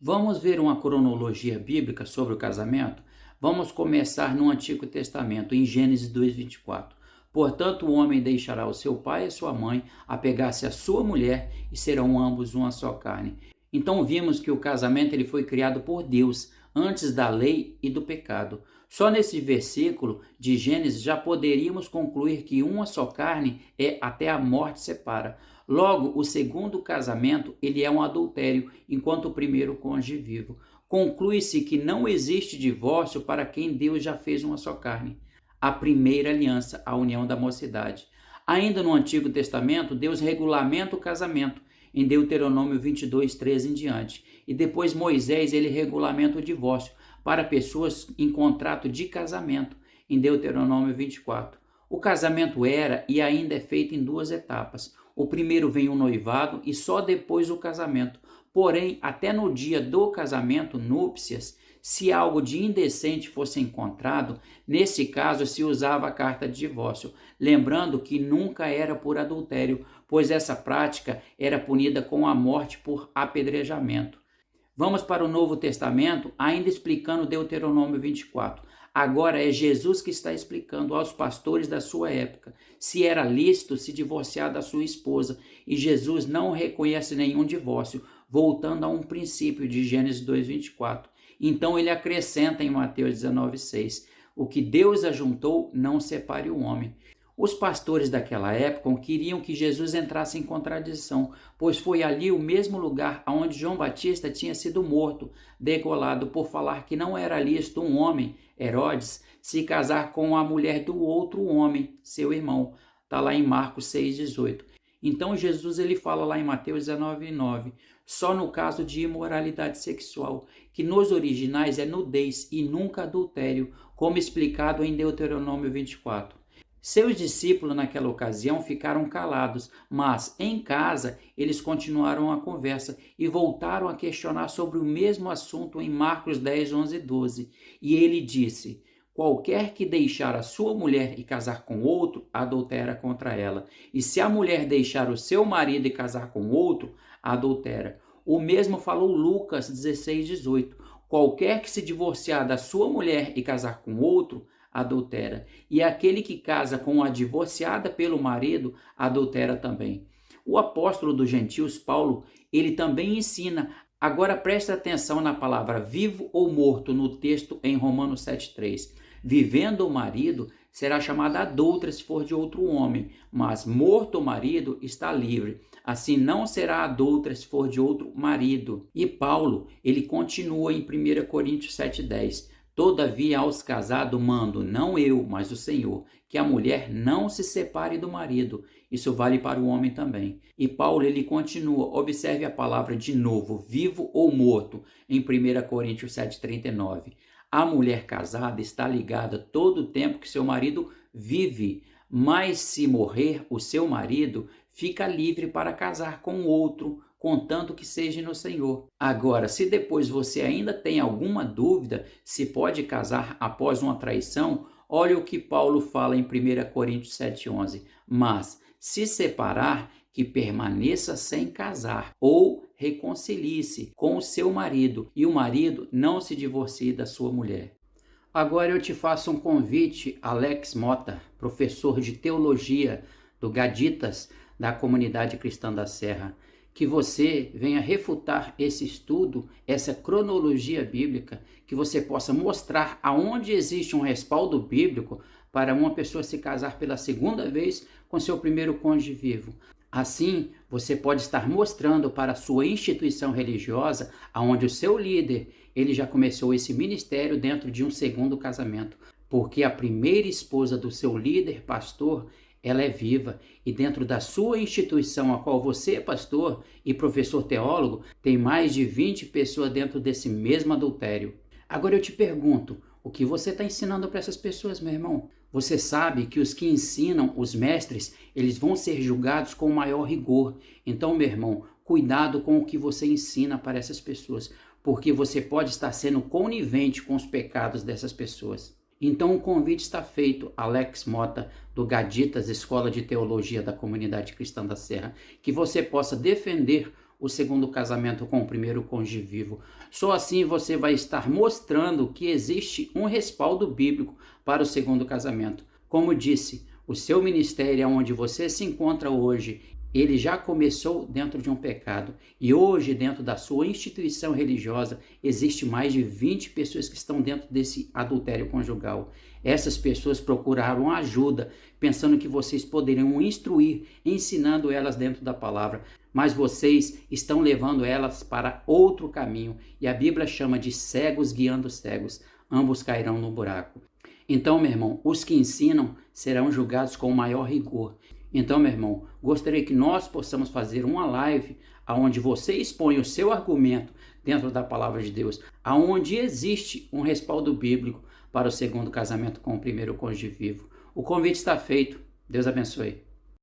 Vamos ver uma cronologia bíblica sobre o casamento? Vamos começar no Antigo Testamento, em Gênesis 2:24. Portanto, o homem deixará o seu pai e a sua mãe, apegar-se à sua mulher, e serão ambos uma só carne. Então vimos que o casamento ele foi criado por Deus, antes da lei e do pecado. Só nesse versículo de Gênesis já poderíamos concluir que uma só carne é até a morte separa. Logo, o segundo casamento ele é um adultério, enquanto o primeiro cônjuge vivo. Conclui-se que não existe divórcio para quem Deus já fez uma só carne. A primeira aliança, a união da mocidade. Ainda no Antigo Testamento, Deus regulamenta o casamento, em Deuteronômio 22:13 em diante. E depois Moisés ele regulamenta o divórcio para pessoas em contrato de casamento, em Deuteronômio 24. O casamento era e ainda é feito em duas etapas. O primeiro vem o noivado e só depois o casamento. Porém, até no dia do casamento, núpcias, se algo de indecente fosse encontrado, nesse caso se usava a carta de divórcio, lembrando que nunca era por adultério, pois essa prática era punida com a morte por apedrejamento. Vamos para o Novo Testamento, ainda explicando Deuteronômio 24. Agora é Jesus que está explicando aos pastores da sua época se era lícito se divorciar da sua esposa, e Jesus não reconhece nenhum divórcio, voltando a um princípio de Gênesis 2:24. Então ele acrescenta em Mateus 19:6, o que Deus ajuntou, não separe o homem. Os pastores daquela época queriam que Jesus entrasse em contradição, pois foi ali o mesmo lugar onde João Batista tinha sido morto, degolado por falar que não era lícito um homem, Herodes, se casar com a mulher do outro homem, seu irmão. Está lá em Marcos 6:18. Então Jesus ele fala lá em Mateus 19:9, só no caso de imoralidade sexual, que nos originais é nudez e nunca adultério, como explicado em Deuteronômio 24. Seus discípulos naquela ocasião ficaram calados, mas em casa eles continuaram a conversa e voltaram a questionar sobre o mesmo assunto em Marcos 10, 11 e 12. E ele disse, qualquer que deixar a sua mulher e casar com outro, adultera contra ela. E se a mulher deixar o seu marido e casar com outro, adultera. O mesmo falou Lucas 16, 18. Qualquer que se divorciar da sua mulher e casar com outro, adultera. E aquele que casa com a divorciada pelo marido, adultera também. O apóstolo dos gentios, Paulo, ele também ensina. Agora preste atenção na palavra vivo ou morto no texto em Romanos 7:3. Vivendo o marido, será chamada adúltera se for de outro homem, mas morto o marido, está livre. Assim não será adúltera se for de outro marido. E Paulo, ele continua em 1 Coríntios 7:10. Todavia aos casados mando, não eu, mas o Senhor, que a mulher não se separe do marido. Isso vale para o homem também. E Paulo ele continua, observe a palavra de novo, vivo ou morto, em 1 Coríntios 7:39. A mulher casada está ligada todo o tempo que seu marido vive, mas se morrer o seu marido, fica livre para casar com outro, contanto que seja no Senhor. Agora, se depois você ainda tem alguma dúvida se pode casar após uma traição, olha o que Paulo fala em 1 Coríntios 7:11. Mas, se separar, que permaneça sem casar, ou reconcilie-se com o seu marido, e o marido não se divorcie da sua mulher. Agora eu te faço um convite, Alex Mota, professor de teologia do Gaditas, da Comunidade Cristã da Serra, que você venha refutar esse estudo, essa cronologia bíblica, que você possa mostrar aonde existe um respaldo bíblico para uma pessoa se casar pela segunda vez com seu primeiro cônjuge vivo. Assim, você pode estar mostrando para a sua instituição religiosa, aonde o seu líder, ele já começou esse ministério dentro de um segundo casamento, porque a primeira esposa do seu líder, pastor, ela é viva, e dentro da sua instituição, a qual você é pastor e professor teólogo, tem mais de 20 pessoas dentro desse mesmo adultério. Agora eu te pergunto, o que você está ensinando para essas pessoas, meu irmão? Você sabe que os que ensinam, os mestres, eles vão ser julgados com maior rigor. Então, meu irmão, cuidado com o que você ensina para essas pessoas, porque você pode estar sendo conivente com os pecados dessas pessoas. Então o convite está feito, Alex Mota, do Gaditas, Escola de Teologia da Comunidade Cristã da Serra, que você possa defender o segundo casamento com o primeiro cônjuge vivo. Só assim você vai estar mostrando que existe um respaldo bíblico para o segundo casamento. Como disse, o seu ministério, onde você se encontra hoje, ele já começou dentro de um pecado. E hoje, dentro da sua instituição religiosa, existe mais de 20 pessoas que estão dentro desse adultério conjugal. Essas pessoas procuraram ajuda, pensando que vocês poderiam instruir, ensinando elas dentro da palavra. Mas vocês estão levando elas para outro caminho. E a Bíblia chama de cegos guiando cegos. Ambos cairão no buraco. Então, meu irmão, os que ensinam serão julgados com maior rigor. Então, meu irmão, gostaria que nós possamos fazer uma live onde você expõe o seu argumento dentro da palavra de Deus, aonde existe um respaldo bíblico para o segundo casamento com o primeiro cônjuge vivo. O convite está feito. Deus abençoe.